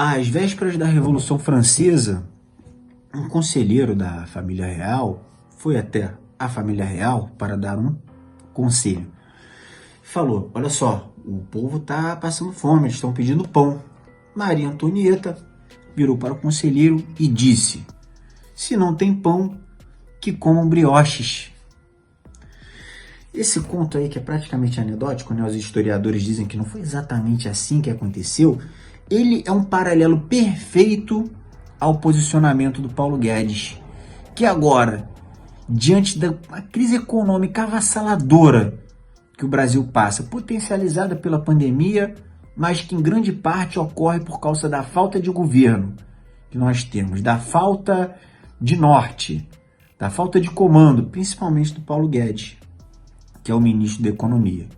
Às vésperas da Revolução Francesa, um conselheiro da família real foi até a família real para dar um conselho. Falou: olha só, o povo está passando fome, eles estão pedindo pão. Maria Antonieta virou para o conselheiro e disse: se não tem pão, que comam brioches. Esse conto aí, que é praticamente anedótico, né? Os historiadores dizem que não foi exatamente assim que aconteceu. Ele é um paralelo perfeito ao posicionamento do Paulo Guedes, que agora, diante da crise econômica avassaladora que o Brasil passa, potencializada pela pandemia, mas que em grande parte ocorre por causa da falta de governo que nós temos, da falta de norte, da falta de comando, principalmente do Paulo Guedes, que é o ministro da Economia.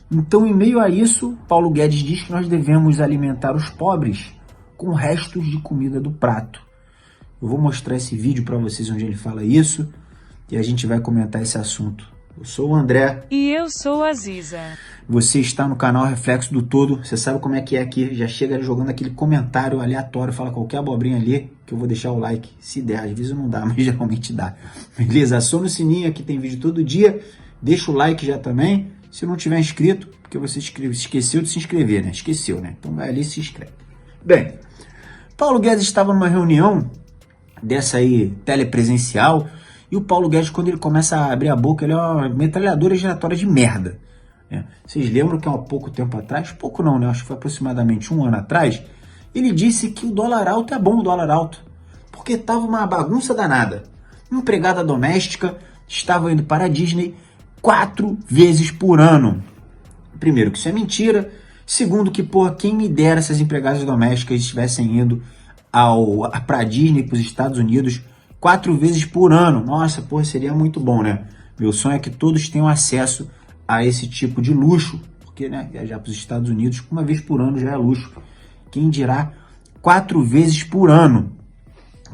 Então, em meio a isso, Paulo Guedes diz que nós devemos alimentar os pobres com restos de comida do prato. Eu vou mostrar esse vídeo para vocês onde ele fala isso e a gente vai comentar esse assunto. Eu sou o André. E eu sou a Ziza. Você está no canal Reflexo do Todo. Você sabe como é que é aqui. Já chega jogando aquele comentário aleatório, fala qualquer abobrinha ali, que eu vou deixar o like. Se der, às vezes não dá, mas geralmente dá. Beleza? Aciona o sininho, aqui tem vídeo todo dia. Deixa o like já também. Se não tiver inscrito, porque você esqueceu de se inscrever, né? Esqueceu, né? Então vai ali e se inscreve. Bem, Paulo Guedes estava numa reunião dessa aí, telepresencial, e o Paulo Guedes, quando ele começa a abrir a boca, ele é uma metralhadora giratória de merda. Né? Vocês lembram que há pouco tempo atrás, pouco não, né? Acho que foi aproximadamente um ano atrás, ele disse que o dólar alto é bom, o dólar alto, porque estava uma bagunça danada. Uma empregada doméstica estava indo para a Disney 4 vezes por ano. Primeiro, que isso é mentira. Segundo, que, porra, quem me dera se as empregadas domésticas estivessem indo para a Disney, para os Estados Unidos, 4 vezes por ano. Nossa, porra, seria muito bom, né? Meu sonho é que todos tenham acesso a esse tipo de luxo, porque, né, viajar para os Estados Unidos uma vez por ano já é luxo. Quem dirá 4 vezes por ano?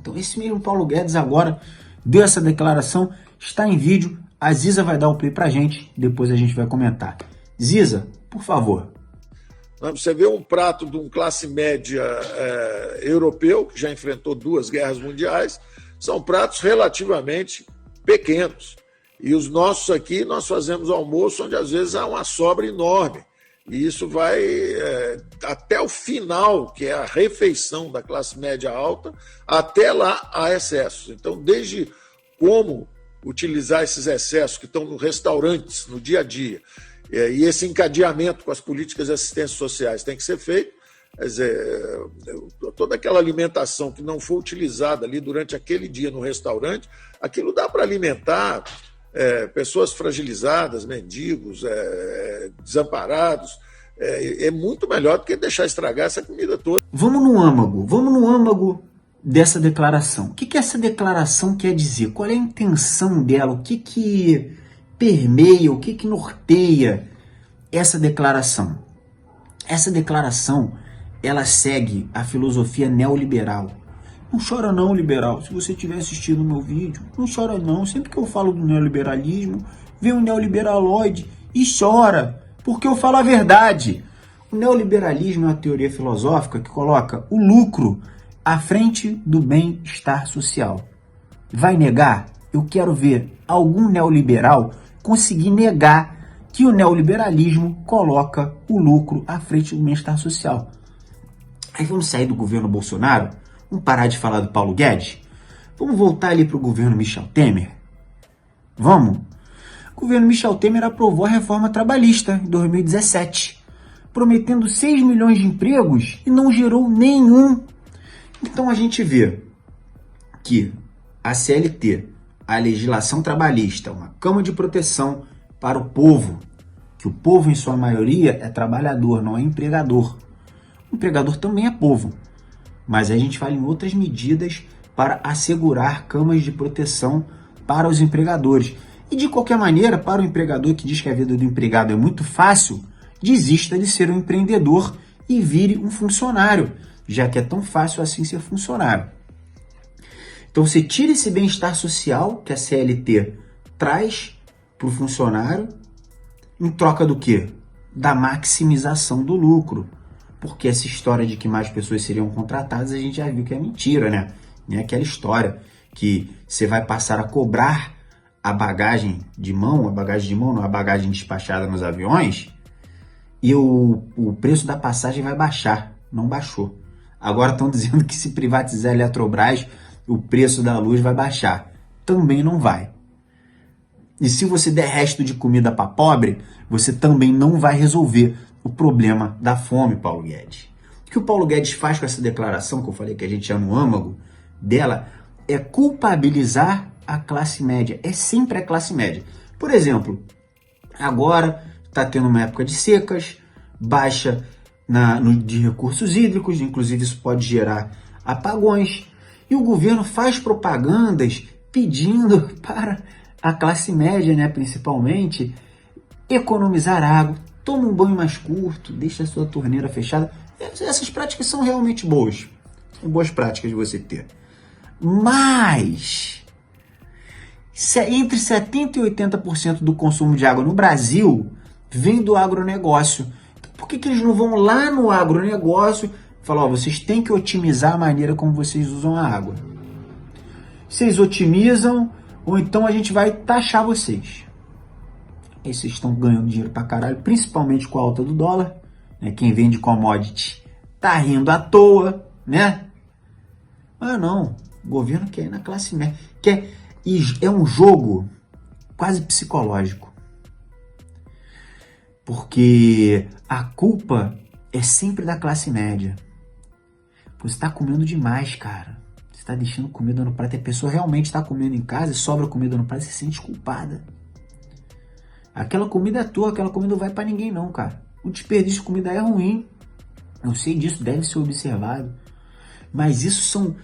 Então, esse mesmo Paulo Guedes agora deu essa declaração, está em vídeo. A Ziza vai dar o play pra gente, depois a gente vai comentar. Ziza, por favor. Você vê um prato de um classe média europeu, que já enfrentou 2 guerras mundiais, são pratos relativamente pequenos. E os nossos aqui, nós fazemos almoço onde às vezes há uma sobra enorme. E isso vai até o final, que é a refeição da classe média alta, até lá há excessos. Então, desde como utilizar esses excessos que estão nos restaurantes, no dia a dia, e esse encadeamento com as políticas de assistência sociais tem que ser feito. Quer dizer, toda aquela alimentação que não for utilizada ali durante aquele dia no restaurante, aquilo dá para alimentar pessoas fragilizadas, mendigos, desamparados. É muito melhor do que deixar estragar essa comida toda. Vamos no âmago dessa declaração. O que essa declaração quer dizer? Qual é a intenção dela? O que permeia, o que norteia essa declaração? Essa declaração, ela segue a filosofia neoliberal. Não chora não, liberal. Se você tiver assistido o meu vídeo, não chora não. Sempre que eu falo do neoliberalismo, vem um neoliberaloide e chora, porque eu falo a verdade. O neoliberalismo é uma teoria filosófica que coloca o lucro à frente do bem-estar social. Vai negar? Eu quero ver algum neoliberal conseguir negar que o neoliberalismo coloca o lucro à frente do bem-estar social. Aí vamos sair do governo Bolsonaro, vamos parar de falar do Paulo Guedes, vamos voltar ali para o governo Michel Temer? Vamos? O governo Michel Temer aprovou a reforma trabalhista em 2017, prometendo 6 milhões de empregos e não gerou nenhum. Então a gente vê que a CLT, a legislação trabalhista, uma cama de proteção para o povo, que o povo em sua maioria é trabalhador, não é empregador. O empregador também é povo, mas a gente fala em outras medidas para assegurar camas de proteção para os empregadores. E de qualquer maneira, para o empregador que diz que a vida do empregado é muito fácil, desista de ser um empreendedor e vire um funcionário, já que é tão fácil assim ser funcionário. Então você tira esse bem-estar social que a CLT traz para o funcionário, em troca do quê? Da maximização do lucro. porque essa história de que mais pessoas seriam contratadas, a gente já viu que é mentira, né? É aquela história que você vai passar a cobrar a bagagem de mão, não, a bagagem despachada nos aviões, e o preço da passagem vai baixar. Não baixou. Agora estão dizendo que se privatizar a Eletrobras, o preço da luz vai baixar. Também não vai. E se você der resto de comida para pobre, você também não vai resolver o problema da fome, Paulo Guedes. O que o Paulo Guedes faz com essa declaração, que eu falei que a gente é no âmago dela, é culpabilizar a classe média. É sempre a classe média. Por exemplo, agora está tendo uma época de secas, baixa de recursos hídricos, inclusive isso pode gerar apagões, e o governo faz propagandas pedindo para a classe média, né, principalmente, economizar água, toma um banho mais curto, deixa a sua torneira fechada. Essas práticas são realmente boas, são boas práticas de você ter. Mas entre 70% e 80% do consumo de água no Brasil vem do agronegócio. Por que eles não vão lá no agronegócio e falar, vocês têm que otimizar a maneira como vocês usam a água? Vocês otimizam, ou então a gente vai taxar vocês. Aí vocês estão ganhando dinheiro pra caralho, principalmente com a alta do dólar, né? Quem vende commodity tá rindo à toa, né? Ah, não. O governo quer ir na classe média. É um jogo quase psicológico. Porque a culpa é sempre da classe média. Você está comendo demais, cara. Você está deixando comida no prato. A pessoa realmente está comendo em casa e sobra comida no prato e se sente culpada. Aquela comida é tua, aquela comida não vai para ninguém não, cara. O desperdício de comida é ruim. Eu sei disso, deve ser observado. Mas isso são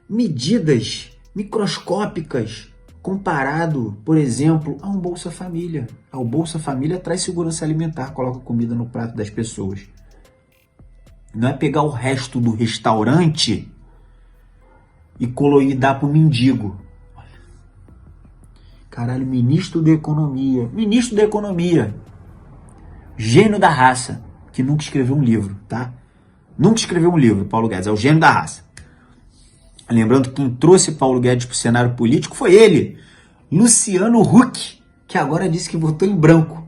medidas microscópicas comparado, por exemplo, a um Bolsa Família. O Bolsa Família traz segurança alimentar, coloca comida no prato das pessoas. Não é pegar o resto do restaurante e dar pro mendigo. Caralho, ministro da Economia. Ministro da Economia. Gênio da raça. Que nunca escreveu um livro, tá? Nunca escreveu um livro, Paulo Guedes. É o gênio da raça. Lembrando que quem trouxe Paulo Guedes para o cenário político foi ele, Luciano Huck, que agora disse que votou em branco,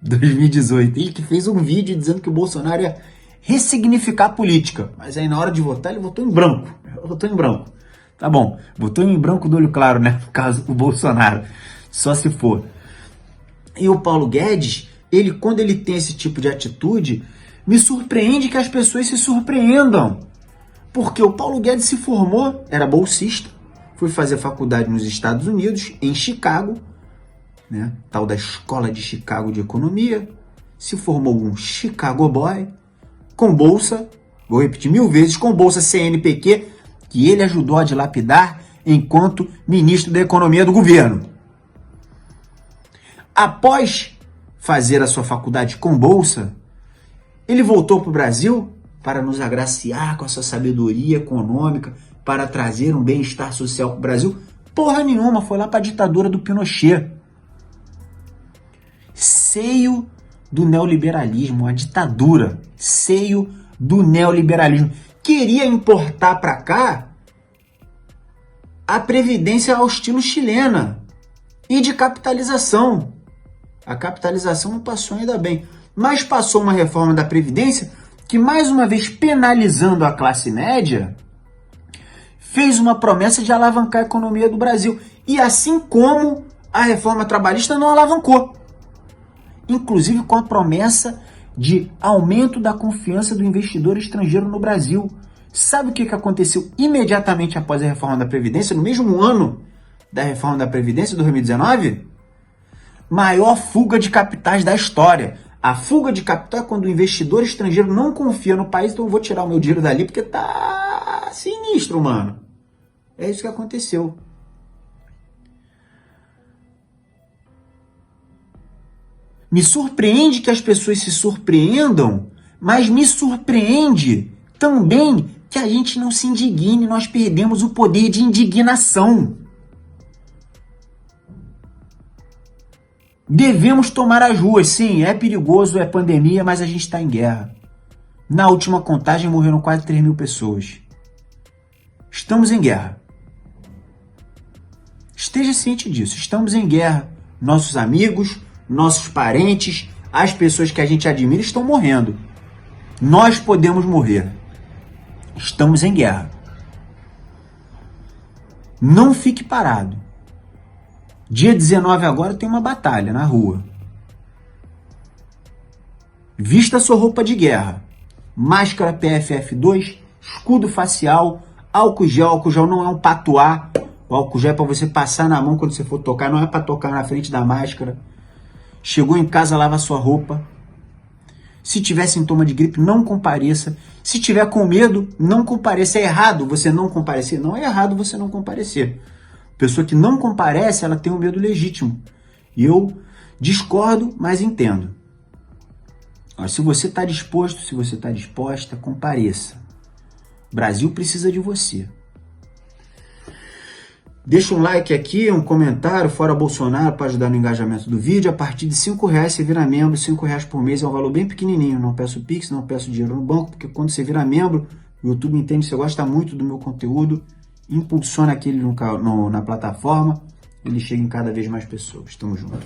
2018. Ele que fez um vídeo dizendo que o Bolsonaro ia ressignificar a política. Mas aí na hora de votar, ele votou em branco. Votou em branco. Tá bom, votou em branco do olho claro, né? No caso do Bolsonaro. Só se for. E o Paulo Guedes, quando ele tem esse tipo de atitude, me surpreende que as pessoas se surpreendam. Porque o Paulo Guedes se formou, era bolsista, foi fazer faculdade nos Estados Unidos, em Chicago, né? Tal da Escola de Chicago de Economia, se formou um Chicago Boy, com bolsa, vou repetir 1000 vezes, com bolsa CNPq, que ele ajudou a dilapidar enquanto ministro da Economia do governo. Após fazer a sua faculdade com bolsa, ele voltou para o Brasil para nos agraciar com a sua sabedoria econômica, para trazer um bem-estar social para o Brasil. Porra nenhuma, foi lá para a ditadura do Pinochet. Seio do neoliberalismo, a ditadura, seio do neoliberalismo. Queria importar para cá a previdência ao estilo chilena e de capitalização. A capitalização não passou ainda bem, mas passou uma reforma da previdência que, mais uma vez penalizando a classe média, fez uma promessa de alavancar a economia do Brasil. E assim como a reforma trabalhista não alavancou. Inclusive com a promessa de aumento da confiança do investidor estrangeiro no Brasil. Sabe o que aconteceu imediatamente após a reforma da Previdência, no mesmo ano da reforma da Previdência, 2019? Maior fuga de capitais da história. A fuga de capital é quando o investidor estrangeiro não confia no país, então eu vou tirar o meu dinheiro dali porque tá sinistro, mano. É isso que aconteceu. Me surpreende que as pessoas se surpreendam, mas me surpreende também que a gente não se indigne, nós perdemos o poder de indignação. Devemos tomar as ruas, sim, é perigoso, é pandemia, mas a gente está em guerra. Na última contagem morreram quase 3 mil pessoas. Estamos em guerra. Esteja ciente disso, estamos em guerra. Nossos amigos, nossos parentes, as pessoas que a gente admira estão morrendo. Nós podemos morrer. Estamos em guerra. Não fique parado. Dia 19 agora tem uma batalha na rua. Vista sua roupa de guerra. Máscara PFF2, escudo facial, álcool gel. Álcool gel não é um patuá. O álcool gel é para você passar na mão quando você for tocar, não é para tocar na frente da máscara. Chegou em casa, lava sua roupa. Se tiver sintoma de gripe, não compareça. Se tiver com medo, não compareça. É errado você não comparecer? Não é errado você não comparecer. Pessoa que não comparece, ela tem um medo legítimo. E eu discordo, mas entendo. Se você está disposto, se você está disposta, compareça. O Brasil precisa de você. Deixa um like aqui, um comentário, fora Bolsonaro, para ajudar no engajamento do vídeo. A partir de R$5 você vira membro. R$5 por mês é um valor bem pequenininho. Não peço Pix, não peço dinheiro no banco, porque quando você vira membro, o YouTube entende que você gosta muito do meu conteúdo, impulsiona aquele na plataforma, ele chega em cada vez mais pessoas. Tamo junto.